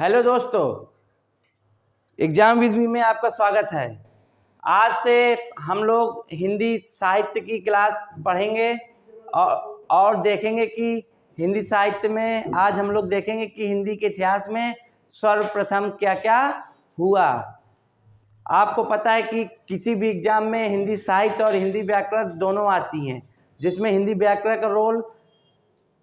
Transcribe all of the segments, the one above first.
Hello दोस्तों, exam with me में आपका स्वागत है। आज से हम लोग हिंदी साहित्य की क्लास पढ़ेंगे और देखेंगे कि हिंदी साहित्य में आज हम लोग देखेंगे कि हिंदी के इतिहास में सर्वप्रथम क्या क्या हुआ। आपको पता है कि किसी भी एग्जाम में हिंदी साहित्य और हिंदी व्याकरण दोनों आती हैं, जिसमें हिंदी व्याकरण का रोल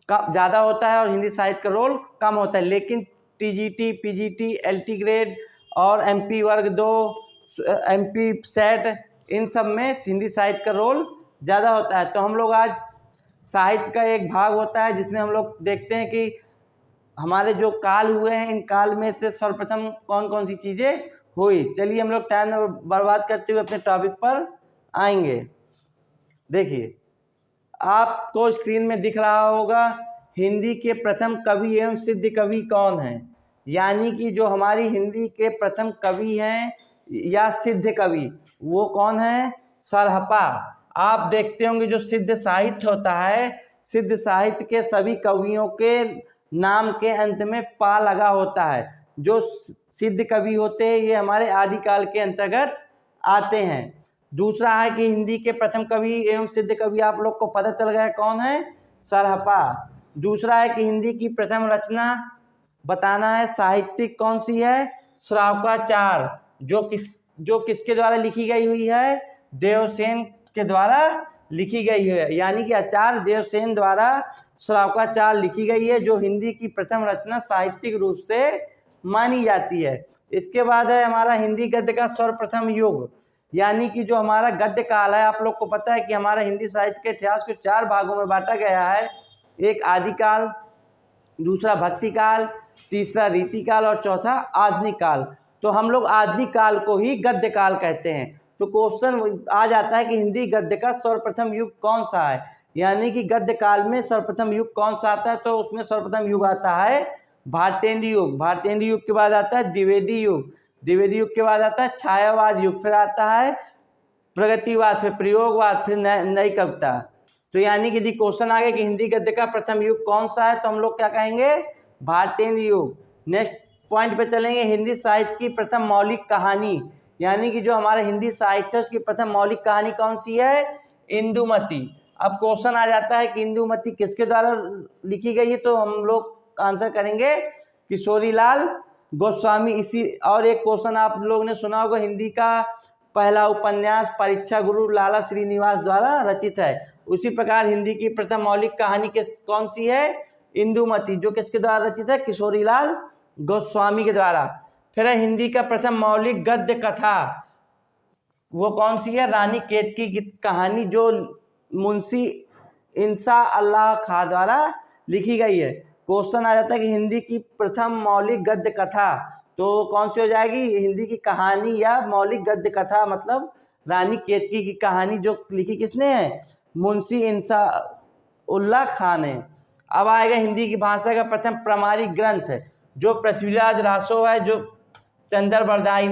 ज़्यादा होता है और हिंदी साहित्य का रोल कम होता है। लेकिन टीजीटी, पीजीटी, एलटी ग्रेड और एमपी वर्ग 2, एमपी सेट, इन सब में हिंदी साहित्य का रोल ज़्यादा होता है। तो हम लोग आज साहित्य का एक भाग होता है जिसमें हम लोग देखते हैं कि हमारे जो काल हुए हैं, इन काल में से सर्वप्रथम कौन कौन सी चीज़ें हुई। चलिए हम लोग टाइम बर्बाद करते हुए अपने टॉपिक पर आएंगे। देखिए, आपको स्क्रीन में दिख रहा होगा हिंदी के प्रथम कवि एवं सिद्ध कवि कौन है। यानी कि जो हमारी हिंदी के प्रथम कवि हैं या सिद्ध कवि, वो कौन है? सरहपा। आप देखते होंगे जो सिद्ध साहित्य होता है, सिद्ध साहित्य के सभी कवियों के नाम के अंत में पा लगा होता है। जो सिद्ध कवि होते हैं ये हमारे आदिकाल के अंतर्गत आते हैं। दूसरा है कि हिंदी के प्रथम कवि एवं सिद्ध कवि आप लोग को पता चल गया कौन है? सरहपा। दूसरा है कि हिंदी की प्रथम रचना बताना है, साहित्यिक कौन सी है? श्रावकाचार। जो किसके द्वारा लिखी गई हुई है? देवसेन के द्वारा लिखी गई है। यानी कि आचार्य देवसेन द्वारा श्रावकाचार लिखी गई है, जो हिंदी की प्रथम रचना साहित्यिक रूप से मानी जाती है। इसके बाद है हमारा हिंदी गद्य का सर्वप्रथम युग, यानी कि जो हमारा गद्य काल है। आप लोग को पता है कि हमारा हिंदी साहित्य के इतिहास को 4 भागों में बांटा गया है। एक आदिकाल, दूसरा भक्ति काल, तीसरा रीति काल और चौथा आधुनिक काल। तो हम लोग आधुनिक काल को ही गद्य काल कहते हैं। तो क्वेश्चन आ जाता है कि हिंदी गद्य का सर्वप्रथम युग कौन सा है, यानी कि गद्य काल में सर्वप्रथम युग कौन सा आता है। तो उसमें सर्वप्रथम युग आता है भारतेंद्र युग। भारतेंद्र युग के बाद आता है द्विवेदी युग। द्विवेदी युग के बाद आता है छायावाद युग, फिर आता है प्रगतिवाद, फिर प्रयोगवाद, फिर नई कविता। तो यानी कि यदि क्वेश्चन आ गया कि हिंदी गद्य का प्रथम युग कौन सा है, तो हम लोग क्या कहेंगे? भारतेंद्र युग। नेक्स्ट पॉइंट पे चलेंगे, हिंदी साहित्य की प्रथम मौलिक कहानी। यानी कि जो हमारा हिंदी साहित्य उसकी प्रथम मौलिक कहानी कौन सी है? इंदुमती। अब क्वेश्चन आ जाता है कि इंदुमती किसके द्वारा लिखी गई है, तो हम लोग आंसर करेंगे किशोरीलाल गोस्वामी। इसी और एक क्वेश्चन आप लोगों ने सुना होगा, हिंदी का पहला उपन्यास परीक्षा गुरु लाला श्रीनिवास द्वारा रचित है। उसी प्रकार हिंदी की प्रथम मौलिक कहानी कौन सी है? इंदुमती, जो किसके द्वारा रचित है? किशोरीलाल गोस्वामी के द्वारा। फिर है हिंदी का प्रथम मौलिक गद्य कथा, वो कौन सी है? रानी केतकी की कहानी, जो मुंशी इंसा अल्लाह खां द्वारा लिखी गई है। क्वेश्चन आ जाता है कि हिंदी की प्रथम मौलिक गद्य कथा, तो कौन सी हो जाएगी? हिंदी की कहानी या मौलिक गद्य कथा, मतलब रानी केतकी की कहानी, जो लिखी किसने है? मुंशी इंसा उल्लाह खान ने। अब आएगा हिंदी की भाषा का प्रथम प्रामाणिक ग्रंथ, जो पृथ्वीराज रासो है, जो चंदर बरदाई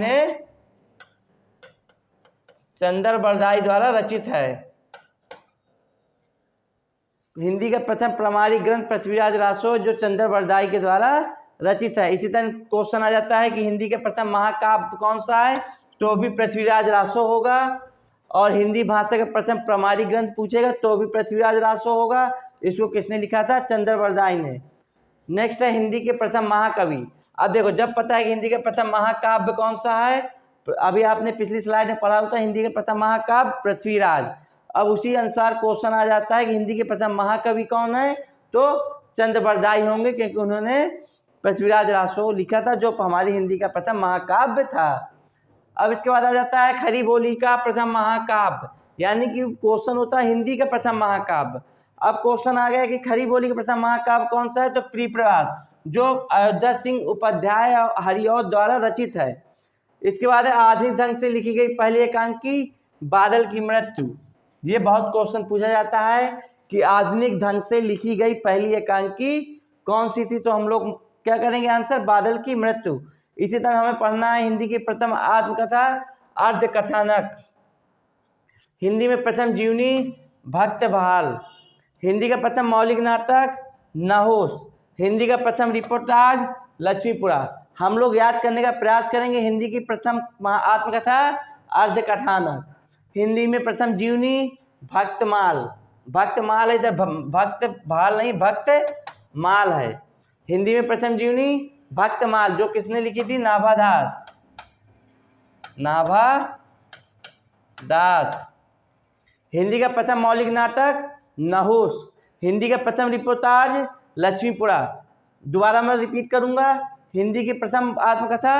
द्वारा रचित है। हिंदी का प्रथम प्रामाणिक ग्रंथ पृथ्वीराज रासो, जो चंदर बरदाई के द्वारा रचित है। इसी तरह क्वेश्चन आ जाता है कि हिंदी के प्रथम महाकाव्य कौन सा है, तो भी पृथ्वीराज रासो होगा। और हिंदी भाषा का प्रथम प्रामाणिक ग्रंथ पूछेगा तो भी पृथ्वीराज रासो होगा। इसको किसने लिखा था? चंदर बरदाई ने। नेक्स्ट है हिंदी के प्रथम महाकवि। अब देखो, जब पता है कि हिंदी का प्रथम महाकाव्य कौन सा है, अभी आपने पिछली स्लाइड में पढ़ा होता है हिंदी के प्रथम महाकाव्य पृथ्वीराज। अब उसी अनुसार क्वेश्चन आ जाता है कि हिंदी के प्रथम महाकवि कौन है, तो चंद बरदाई होंगे, क्योंकि उन्होंने पृथ्वीराज रासो लिखा था, जो हमारी हिंदी का प्रथम महाकाव्य था। अब इसके बाद आ जाता है खरी बोली का प्रथम महाकाव्य, यानी कि क्वेश्चन होता है हिंदी का प्रथम महाकाव्य। अब क्वेश्चन आ गया कि खरी बोली का प्रथम महाकाव्य कौन सा है, तो प्रियप्रवास, जो अयोध्या सिंह उपाध्याय और हरिऔध द्वारा रचित है। इसके बाद है आधुनिक ढंग से लिखी गई पहली एकांकी बादल की मृत्यु। ये बहुत क्वेश्चन पूछा जाता है कि आधुनिक ढंग से लिखी गई पहली एकांकी कौन सी थी, तो हम लोग क्या करेंगे? आंसर बादल की मृत्यु। इसी तरह हमें पढ़ना है हिंदी की प्रथम आत्मकथा अर्ध कथानक, हिंदी में प्रथम जीवनी भक्त बहाल, हिंदी का प्रथम मौलिक नाटक नहोश, हिंदी का प्रथम रिपोर्टाज लक्ष्मीपुरा। हम लोग याद करने का प्रयास करेंगे। हिंदी की प्रथम आत्मकथा अर्धकथानक। हिंदी में प्रथम जीवनी भक्तमाल। भक्तमाल है, इधर भक्त भाल नहीं, भक्त माल है। हिंदी में प्रथम जीवनी भक्तमाल, जो किसने लिखी थी? नाभादास। नाभादास। हिंदी का प्रथम मौलिक नाटक नहुस। हिंदी का प्रथम रिपोर्टाज लक्ष्मीपुरा। दोबारा मैं रिपीट करूंगा। हिंदी की प्रथम आत्मकथा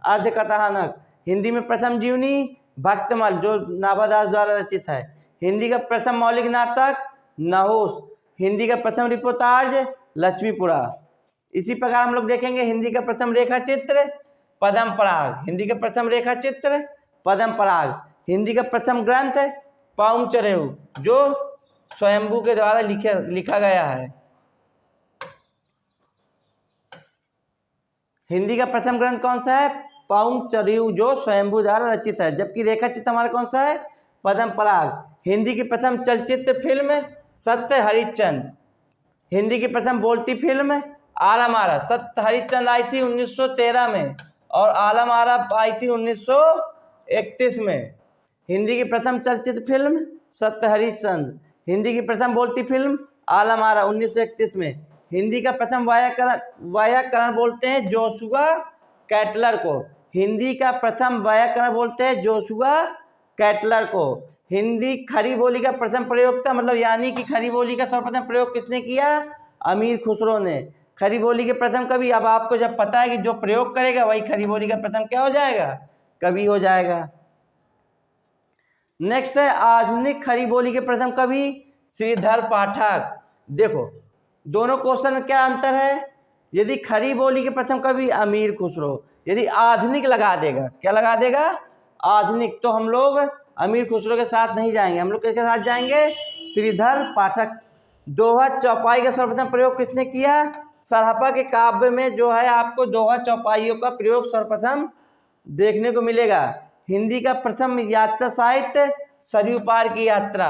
अर्धकथानक। हिंदी में प्रथम जीवनी भक्तमाल, जो नाभादास द्वारा रचित है। हिंदी का प्रथम मौलिक नाटक नहुस। हिंदी का प्रथम रिपोर्टाज लक्ष्मीपुरा। इसी प्रकार हम लोग देखेंगे हिंदी का प्रथम रेखा चित्र पद्म पराग। हिंदी का प्रथम रेखा चित्र पद्म पराग। हिंदी का प्रथम ग्रंथ पाउंचरेऊ, जो स्वयंभू के द्वारा लिखा गया है। हिंदी का प्रथम ग्रंथ कौन सा है? पाउंचरेऊ, जो स्वयंभू द्वारा रचित है। जबकि रेखा चित्र हमारा कौन सा है? पद्म पराग। हिंदी की प्रथम चलचित्र फिल्म सत्य हरिश्चंद्र। हिंदी की प्रथम बोलती फिल्म आलम आरा। सत्य हरिश्चंद्र आई थी 1913 में और आलम आरा आई थी 1931 में। हिंदी की प्रथम चलचित्र फिल्म सत्य हरिश्चंद्र। हिंदी की प्रथम बोलती फिल्म आलम आरा 1931 में। हिंदी का प्रथम व्याकरण बोलते हैं जोशुआ कैटलर को। हिंदी का प्रथम व्याकरण बोलते हैं जोशुआ कैटलर को। हिंदी खरी बोली का प्रथम प्रयोक्ता, मतलब यानी कि खरी बोली का सर्वप्रथम प्रयोग किसने किया? अमीर खुसरो ने। खरी बोली के प्रथम कवि, अब आपको जब पता है कि जो प्रयोग करेगा वही खरी बोली का प्रथम क्या हो जाएगा? कवि हो जाएगा। नेक्स्ट है आधुनिक खरी बोली के प्रथम कवि श्रीधर पाठक। देखो दोनों क्वेश्चन में क्या अंतर है? यदि खरी बोली के प्रथम कवि अमीर खुसरो, यदि आधुनिक लगा देगा, क्या लगा देगा? आधुनिक, तो हम लोग अमीर खुसरो के साथ नहीं जाएंगे, हम लोग किसके साथ जाएंगे? श्रीधर पाठक। दोहा चौपाई का सर्वप्रथम प्रयोग किसने किया? सरहपा के काव्य में जो है आपको दोहा चौपाइयों का प्रयोग सर्वप्रथम देखने को मिलेगा। हिंदी का प्रथम यात्रा साहित्य सरयू पार की यात्रा।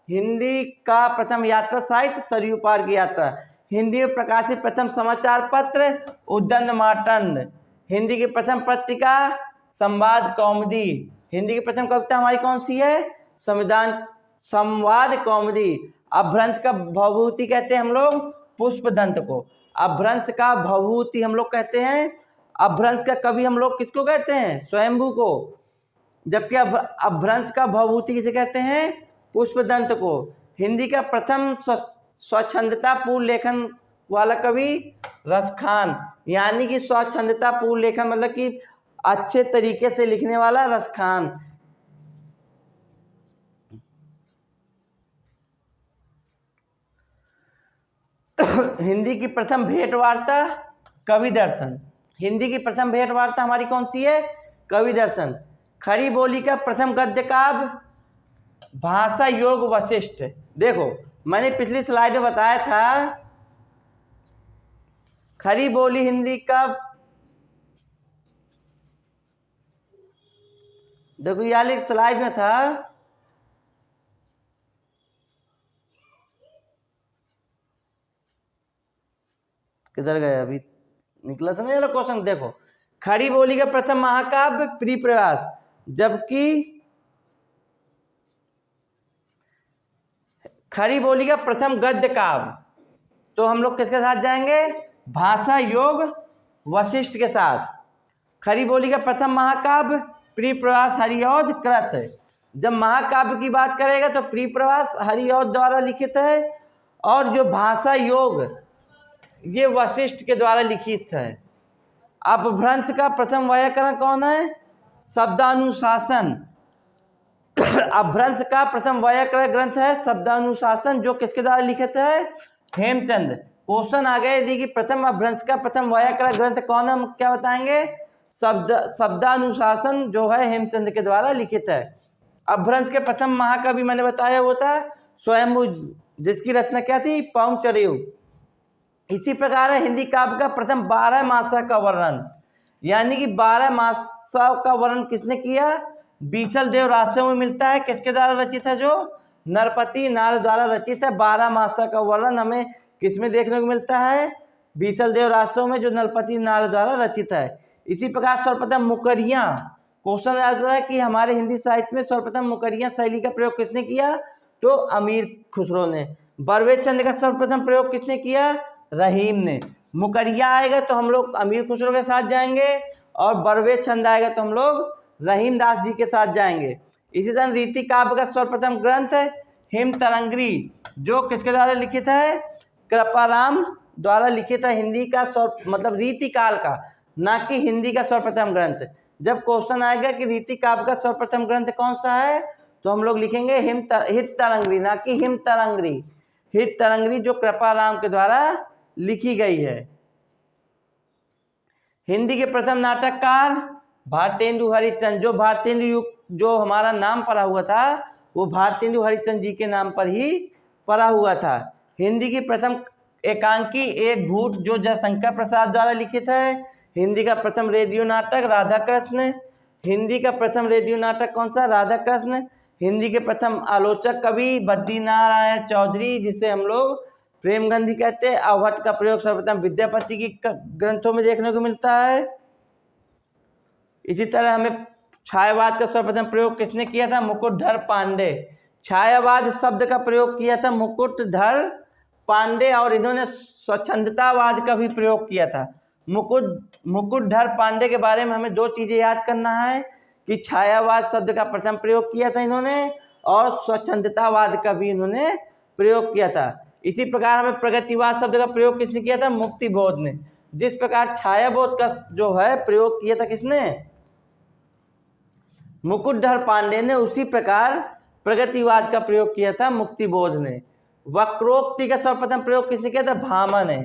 हिंदी का प्रथम यात्रा साहित्य सरयू पार की यात्रा। हिंदी में प्रकाशित प्रथम समाचार पत्र उद्दंड मार्तंड। हिंदी की प्रथम पत्रिका संवाद कौमुदी। हिंदी की प्रथम कविता हमारी कौन सी है? संवाद कौमुदी। अपभ्रंश का भवभूति कहते हैं हम लोग पुष्पदंत को। अपभ्रंश का भवभूति हम लोग कहते हैं। अपभ्रंश का कवि हम लोग किसको कहते हैं? स्वयंभू को। जबकि अपभ्रंश का भवभूति किसे कहते हैं? पुष्पदंत को। हिंदी का प्रथम स्वच्छंदता पूर्ण लेखन वाला कवि रसखान, यानी कि स्वच्छंदता पूर्ण लेखन मतलब कि अच्छे तरीके से लिखने वाला रसखान। हिंदी की प्रथम भेंट वार्ता कवि दर्शन। हिंदी की प्रथम भेंट वार्ता हमारी कौन सी है? कवि दर्शन। खड़ी बोली का प्रथम गद्य काव्य भाषा योग वशिष्ठ। देखो मैंने पिछली स्लाइड में बताया था खड़ी बोली हिंदी का, देखो ये वाली स्लाइड में था, किधर गए? अभी निकला था ना ये क्वेश्चन। देखो खड़ी बोली का प्रथम महाकाव्य प्रिप्रवास, जबकि खड़ी बोली का प्रथम गद्य काव्य, तो हम लोग किसके साथ जाएंगे? भाषा योग वशिष्ठ के साथ। खड़ी बोली का प्रथम महाकाव्य प्रिप्रवास हरिऔध कृत। जब महाकाव्य की बात करेगा तो प्रिप्रवास हरिऔध द्वारा लिखित है, और जो भाषा योग ये वशिष्ठ के द्वारा लिखित है। अपभ्रंश का प्रथम व्याकरण कौन है? शब्दानुशासन। अपभ्रंश का प्रथम व्याकरण ग्रंथ है शब्दानुशासन, जो किसके द्वारा लिखित है? हेमचंद। क्वेश्चन आ गए यदि कि प्रथम अपभ्रंश का प्रथम व्याकरण ग्रंथ कौन है, हम क्या बताएंगे? शब्दानुशासन, जो है हेमचंद के द्वारा लिखित है। अपभ्रंश के प्रथम महाकवि मैंने बताया वो था स्वयंभू, जिसकी रचना क्या थी? पाउंचरेऊ। इसी प्रकार है हिंदी काव्य का प्रथम 12 मासा का वर्णन, यानी कि 12 मासा का वर्णन किसने किया? बीसल देव रासों में मिलता है। किसके द्वारा रचित है? जो नरपति नार द्वारा रचित है। 12 मासा का वर्णन हमें किसमें देखने को मिलता है? बीसल देव रासों में, जो नरपति नार द्वारा रचित है। इसी प्रकार सर्वप्रथम मुकरियाँ, क्वेश्चन आता है कि हमारे हिंदी साहित्य में सर्वप्रथम मुकरियाँ शैली का प्रयोग किसने किया, तो अमीर खुसरो ने। बरवे छंद का सर्वप्रथम प्रयोग किसने किया, रहीम ने। मुकरिया आएगा तो हम लोग अमीर खुसरो के साथ जाएंगे, और बरवे छंद आएगा तो हम लोग रहीम दास जी के साथ जाएंगे। इसी तरह रीति काव्य का सर्वप्रथम ग्रंथ है हिम तरंगरी, जो किसके द्वारा लिखित है, कृपाराम द्वारा लिखित है। हिंदी का मतलब रीति काल का, ना कि हिंदी का सर्वप्रथम ग्रंथ। जब क्वेश्चन आएगा कि रीति काव्य का सर्वप्रथम ग्रंथ कौन सा है, तो हम लोग लिखेंगे हित तरंगरी, ना कि हिम तरंगरी। हित तरंगरी जो कृपाराम के द्वारा लिखी गई है। हिंदी के प्रथम नाटककार भारतेंदु हरिश्चंद्र। जो भारतेंदु जो हमारा नाम पड़ा हुआ था वो भारतेंदु हरिश्चंद्र जी के नाम पर ही पड़ा हुआ था। हिंदी की प्रथम एकांकी एक भूत, जो जयशंकर प्रसाद द्वारा लिखित है। हिंदी का प्रथम रेडियो नाटक राधा कृष्ण। हिंदी का प्रथम रेडियो नाटक कौन सा, राधा कृष्ण। हिंदी के प्रथम आलोचक कवि बद्रीनारायण चौधरी, जिसे हम लोग प्रेमगंधी कहते हैं। अवहट का प्रयोग सर्वप्रथम विद्यापति की ग्रंथों में देखने को मिलता है। इसी तरह हमें छायावाद का सर्वप्रथम प्रयोग किसने किया था, मुकुटधर पांडे। छायावाद शब्द का प्रयोग किया था मुकुटधर पांडे, और इन्होंने स्वच्छंदतावाद का भी प्रयोग किया था। मुकुटधर पांडे के बारे में हमें दो चीजें याद करना है कि छायावाद शब्द का प्रथम प्रयोग किया था इन्होंने, और स्वच्छंदतावाद का भी इन्होंने प्रयोग किया था। इसी प्रकार हमें प्रगतिवाद शब्द का प्रयोग किसने किया था, मुक्तिबोध ने। जिस प्रकार छायाबोध का जो है प्रयोग किया था किसने, मुकुटधर पांडे ने, उसी प्रकार प्रगतिवाद का प्रयोग किया था मुक्तिबोध ने। वक्रोक्ति का सर्वप्रथम प्रयोग किसने किया था, भामा ने।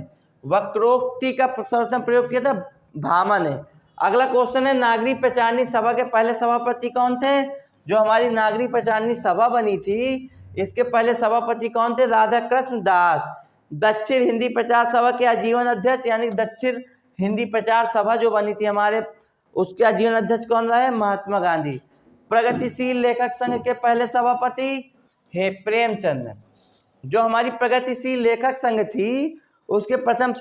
वक्रोक्ति का सर्वप्रथम प्रयोग किया था भामा ने। अगला क्वेश्चन है नागरिक प्रचारणी सभा के पहले सभापति कौन थे। जो हमारी नागरिक प्रचारणी सभा बनी थी, इसके पहले सभापति कौन थे, राधा कृष्ण दास। दक्षिण हिंदी प्रचार सभा के आजीवन अध्यक्ष, यानी दक्षिण हिंदी प्रचार सभा जो बनी थी हमारे, उसके आजीवन अध्यक्ष कौन रहे, महात्मा गांधी। प्रगतिशील लेखक संघ के पहले सभापति है प्रेमचंद। जो हमारी प्रगतिशील लेखक संघ थी उसके प्रथम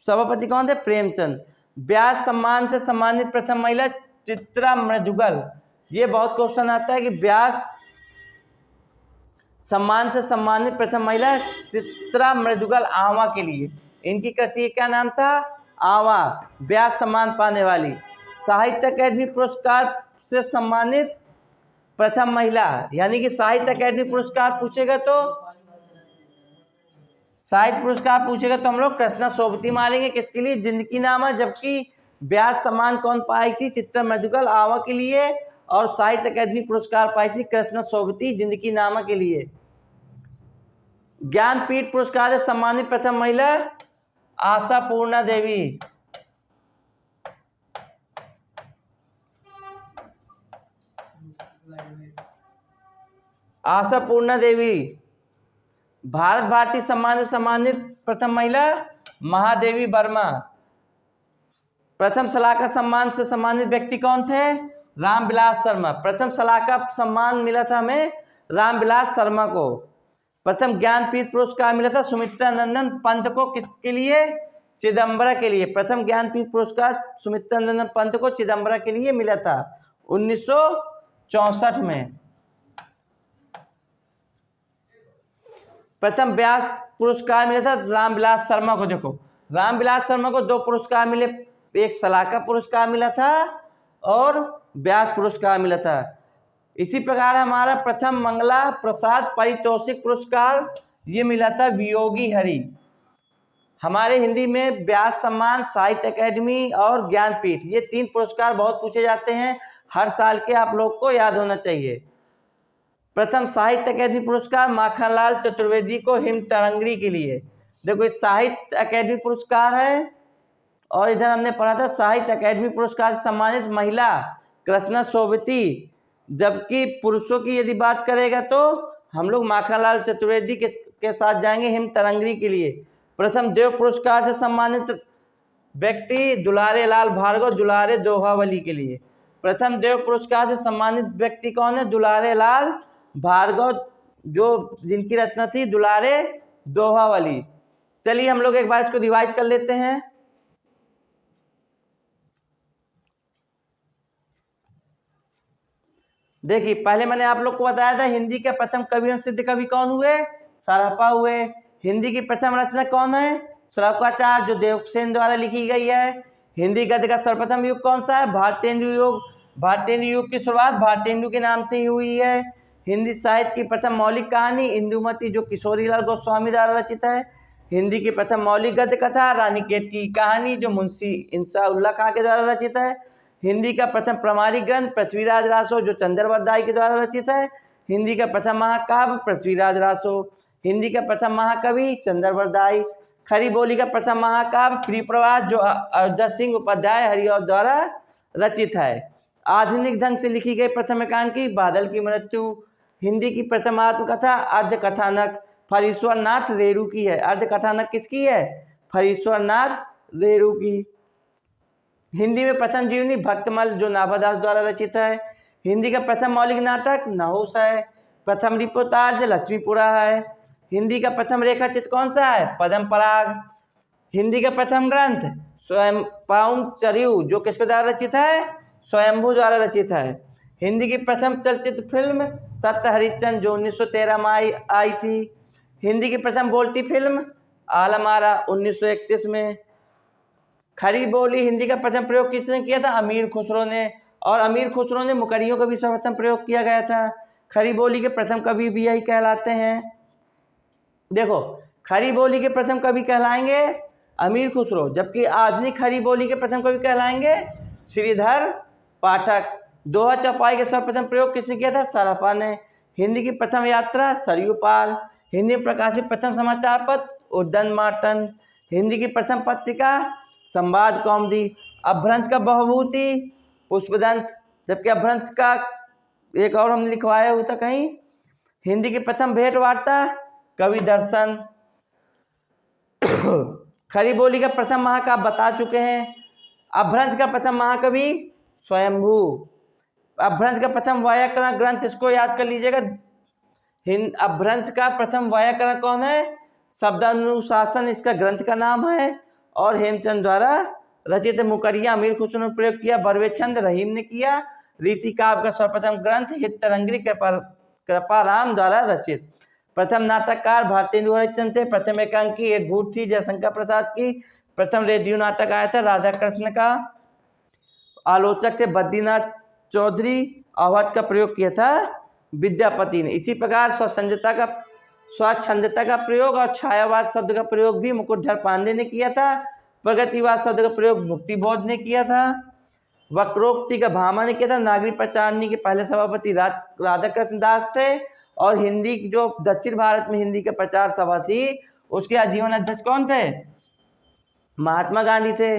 सभापति कौन थे, प्रेमचंद। व्यास सम्मान से सम्मानित प्रथम महिला चित्रा मृदुगल। ये बहुत क्वेश्चन आता है कि व्यास सम्मान से सम्मानित प्रथम महिला चित्रा मृदुगल आवा के लिए, इनकी कृति क्या नाम था, आवा। व्यास सम्मान पाने वाली। साहित्य अकादमी पुरस्कार से सम्मानित प्रथम महिला, यानी कि साहित्य अकादमी पुरस्कार पूछेगा तो साहित्य पुरस्कार पूछेगा तो हम लोग कृष्णा सोबती मारेंगे, किसके लिए, जिंदगी नामा। जबकि व्यास सम्मान कौन पाई थी, चित्रा मृदुगल आवा के लिए, और साहित्य अकादमी पुरस्कार पाई थी कृष्णा सोबती जिंदगी नामा के लिए। ज्ञानपीठ पुरस्कार से सम्मानित प्रथम महिला आशा पूर्णा देवी। आशा पूर्णा देवी। भारत भारती सम्मान से सम्मानित प्रथम महिला महादेवी वर्मा। प्रथम सलाहका सम्मान से सम्मानित व्यक्ति कौन थे, रामविलास शर्मा। प्रथम सलाहका सम्मान मिला था हमें रामविलास शर्मा को। प्रथम ज्ञानपीठ पुरस्कार मिला था सुमित्रा नंदन पंत को, किसके लिए, चिदम्बरा के लिए। प्रथम ज्ञानपीठ पुरस्कार सुमित्रा नंदन पंत को चिदम्बरा के लिए मिला था 1964 में। प्रथम व्यास पुरस्कार मिला था रामविलास शर्मा को। देखो रामविलास शर्मा को दो पुरस्कार मिले, एक सलाहका पुरस्कार मिला था और व्यास पुरस्कार मिला था। इसी प्रकार हमारा प्रथम मंगला प्रसाद पारितोषिक पुरस्कार ये मिला था वियोगी हरि। हमारे हिंदी में व्यास सम्मान, साहित्य अकादमी और ज्ञानपीठ, ये तीन पुरस्कार बहुत पूछे जाते हैं, हर साल के आप लोग को याद होना चाहिए। प्रथम साहित्य अकादमी पुरस्कार माखनलाल चतुर्वेदी को हिम तरंगरी के लिए। देखो ये साहित्य अकादमी पुरस्कार है, और इधर हमने पढ़ा था साहित्य अकादमी पुरस्कार से सम्मानित महिला कृष्णा सोबती। जबकि पुरुषों की यदि बात करेगा तो हम लोग माखनलाल चतुर्वेदी के साथ जाएंगे हिम तरंगरी के लिए। प्रथम देव पुरस्कार से सम्मानित व्यक्ति दुलारे लाल भार्गव, दुलारे दोहावली के लिए। प्रथम देव पुरस्कार से सम्मानित व्यक्ति कौन है, दुलारे लाल भार्गव, जो जिनकी रचना थी दुलारे दोहावली। चलिए हम लोग एक बार इसको रिवाइज कर लेते हैं। देखिए पहले मैंने आप लोग को बताया था हिंदी के प्रथम कवि एवं सिद्ध कवि कौन हुए, सरहप्पा हुए। हिंदी की प्रथम रचना कौन है, श्लोकाचार, जो देवसेन द्वारा लिखी गई है। हिंदी गद्य का सर्वप्रथम युग कौन सा है, भारतेंदु युग। भारतेंदु युग की शुरुआत भारतेंदु के नाम से ही हुई है। हिंदी साहित्य की प्रथम मौलिक कहानी इंदुमती, जो किशोरीलाल गोस्वामी द्वारा रचित है। हिंदी की प्रथम मौलिक गद्य कथा रानीखेत की कहानी, जो मुंशी इंसाउल्लाह खां के द्वारा रचित है। हिंदी का प्रथम प्रामाणिक ग्रंथ पृथ्वीराज रासो, जो चंद्रवरदाई के द्वारा रचित है। हिंदी का प्रथम महाकाव्य पृथ्वीराज रासो। हिंदी का प्रथम महाकवि चंद्रवरदाई। खड़ी बोली का प्रथम महाकाव्य प्रियप्रवास, जो अयोध्या सिंह उपाध्याय हरिऔध द्वारा रचित है। आधुनिक ढंग से लिखी गई प्रथम एकांकी बादल की मृत्यु। हिंदी की प्रथम आत्मकथा अर्धकथानक फरीश्वर नाथ रेरू की है। अर्धकथानक किसकी है, फरीश्वर नाथ रेरू की। हिंदी में प्रथम जीवनी भक्तमल, जो नाभादास द्वारा रचित है। हिंदी का प्रथम मौलिक नाटक नहुस है। प्रथम रिपोर्टार्ज लक्ष्मीपुरा है। हिंदी का प्रथम रेखा चित्र कौन सा है, पद्म पराग। हिंदी का प्रथम ग्रंथ स्वयंपाउचर्यु, जो किसके द्वारा रचित है, स्वयंभू द्वारा रचित है। हिंदी की प्रथम चलचित्र फिल्म सत्य हरिश्चंद्र, जो 1913 में आई थी। हिंदी की प्रथम बोलती फिल्म आलम आरा 1931 में। खड़ी बोली हिंदी का प्रथम प्रयोग किसने किया था, अमीर खुसरो ने। और अमीर खुसरो ने मुकरियों का भी सर्वप्रथम प्रयोग किया गया था। खड़ी बोली के प्रथम कवि भी यही कहलाते हैं। देखो खड़ी बोली के प्रथम कवि कहलाएंगे अमीर खुसरो, जबकि आधुनिक खड़ी बोली के प्रथम कवि कहलाएंगे श्रीधर पाठक। दोहा चौपाई के सर्वप्रथम प्रयोग किसने किया था, सरहप्पा ने। हिंदी की प्रथम यात्रा सरयू पार। हिंदी में प्रकाशित प्रथम समाचार पत्र उद्दंड मार्टन। हिंदी की प्रथम पत्रिका संवाद कौमुदी। अपभ्रंश का बहुभूति पुष्पदंत, जबकि अपभ्रंश का एक और हमने लिखवाया हुआ था कहीं। हिंदी की प्रथम भेंट वार्ता कवि दर्शन। खड़ी बोली का प्रथम महाकाव्य बता चुके हैं। अपभ्रंश का प्रथम महाकवि स्वयंभू। अपभ्रंश का प्रथम व्याकरण ग्रंथ, इसको याद कर लीजिएगा। अपभ्रंश का प्रथम व्याकरण कौन है, शब्दानुशासन इसका ग्रंथ का नाम है। और हेमचंद द्वारा रचित। मुकरिया अमीर खुसरो ने प्रयोग किया, बरवेछंद रहीम ने किया। रीति काव्य का सर्वप्रथम ग्रंथ हितरंगिणी कृपाराम द्वारा रचित। प्रथम नाटककार भारतेंदु हरिश्चंद्र थे। प्रथम एकांकी एक भूत थी जयशंकर प्रसाद की। प्रथम रेडियो नाटक आया था राधा कृष्ण का। आलोचक थे बद्रीनाथ चौधरी। अवध का प्रयोग किया था विद्यापति ने। इसी प्रकार स्वच्छंदता का प्रयोग और छायावाद शब्द का प्रयोग भी मुकुटधर पांडे ने किया था। प्रगतिवाद शब्द का प्रयोग मुक्तिबोध ने किया था। वक्रोक्ति का भामा ने किया था। नागरिक प्रचारणी के पहले सभापति राधा कृष्ण दास थे। और हिंदी जो दक्षिण भारत में हिंदी के प्रचार सभा थी उसके आजीवन अध्यक्ष कौन थे, महात्मा गांधी थे।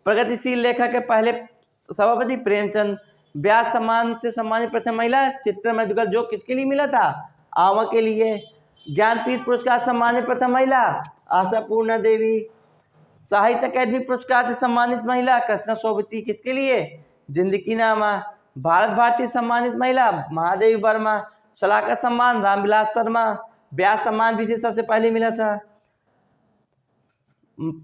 प्रगतिशील लेखक के पहले सभापति प्रेमचंद। व्यास सम्मान से सम्मानित प्रथम महिला चित्रा मधुकर, जो किसके लिए मिला था, आवा के लिए। ज्ञानपीठ पुरस्कार सम्मानित प्रथम महिला आशापूर्णा देवी। साहित्य अकादमी पुरस्कार से सम्मानित महिला कृष्णा सोबती, किसके लिए, जिंदगी नामा। भारत भारती सम्मानित महिला महादेवी वर्मा। सलाहकार सम्मान रामविलास शर्मा। व्यास सम्मान भी सबसे पहले मिला था।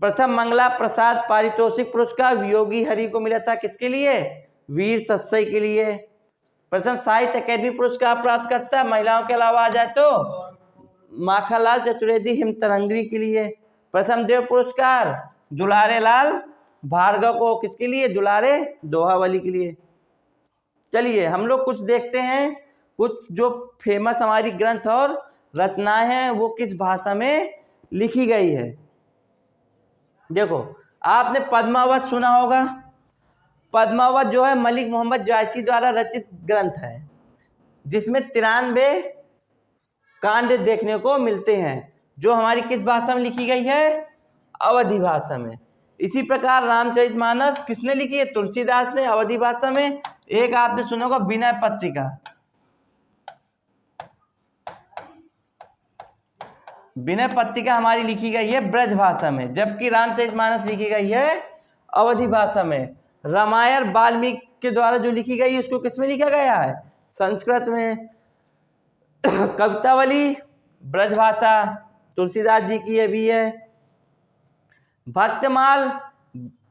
प्रथम मंगला प्रसाद पारितोषिक पुरस्कार योगी हरि को मिला था, किसके लिए, वीर सत्सई के लिए। प्रथम साहित्य अकादमी पुरस्कार प्राप्त करता महिलाओं के अलावा आ जाए तो माखनलाल चतुर्वेदी हिमतरंगिणी के लिए। प्रथम देव पुरस्कार दुलारे लाल भार्गव को, किसके लिए, दुलारे दोहावली के लिए। चलिए हम लोग कुछ देखते हैं, कुछ जो फेमस हमारी ग्रंथ और रचनाएं हैं वो किस भाषा में लिखी गई है। देखो आपने पद्मावत सुना होगा। पद्मावत जो है मलिक मोहम्मद जायसी द्वारा रचित ग्रंथ है, जिसमें 93 कांड देखने को मिलते हैं, जो हमारी किस भाषा में लिखी गई है, अवधी भाषा में। इसी प्रकार रामचरितमानस किसने लिखी है, तुलसीदास ने, अवधी भाषा में। एक आपने सुना होगा विनय पत्रिका। विनय पत्रिका हमारी लिखी गई है ब्रज भाषा में, जबकि रामचरितमानस लिखी गई है अवधी भाषा में। रामायण वाल्मीकि के द्वारा जो लिखी गई है उसको किस में लिखा गया है, संस्कृत में। कवितावली ब्रज भाषा तुलसीदास जी की ये भी है। भक्तमाल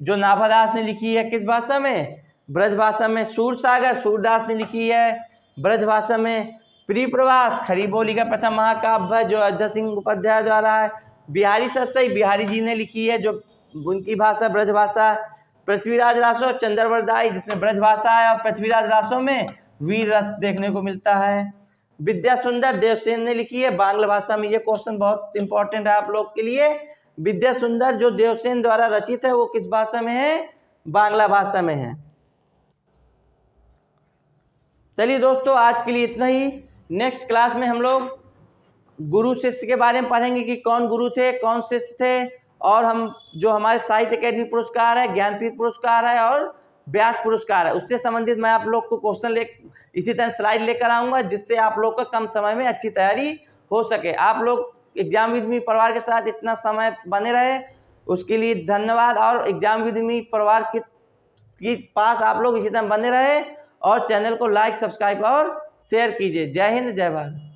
जो नाभादास ने लिखी है किस भाषा में, ब्रज भाषा में। सूरसागर सूरदास ने लिखी है। ब्रजभाषा में प्रियप्रवास खड़ी बोली का प्रथम महाकाव्य जो अयोध्या सिंह उपाध्याय द्वारा है। बिहारी सतसई बिहारी जी ने लिखी है, जो उनकी भाषा ब्रजभाषा। पृथ्वीराज रासो चंद्रवरदाई, जिसमें ब्रजभाषा है, और पृथ्वीराज रासो में वीर रस देखने को मिलता है। विद्या सुंदर देवसेन ने लिखी है बांग्ला भाषा में। ये क्वेश्चन बहुत इंपॉर्टेंट है आप लोग के लिए। विद्या सुंदर जो देवसेन द्वारा रचित है वो किस भाषा में है? बांग्ला भाषा में है। चलिए दोस्तों, आज के लिए इतना ही। नेक्स्ट क्लास में हम लोग गुरु शिष्य के बारे में पढ़ेंगे कि कौन गुरु थे, कौन शिष्य थे, और हम जो हमारे साहित्य अकेडमी पुरस्कार है, ज्ञानपीठ पुरस्कार है और व्यास पुरस्कार है, उससे संबंधित मैं आप लोग को क्वेश्चन इसी तरह स्लाइड लेकर आऊँगा, जिससे आप लोग का कम समय में अच्छी तैयारी हो सके। आप लोग एग्जाम विद मी परिवार के साथ इतना समय बने रहे, उसके लिए धन्यवाद। और एग्जाम विद मी परिवार के पास आप लोग इसी तरह बने रहे, और चैनल को लाइक, सब्सक्राइब और शेयर कीजिए। जय हिंद, जय भारत।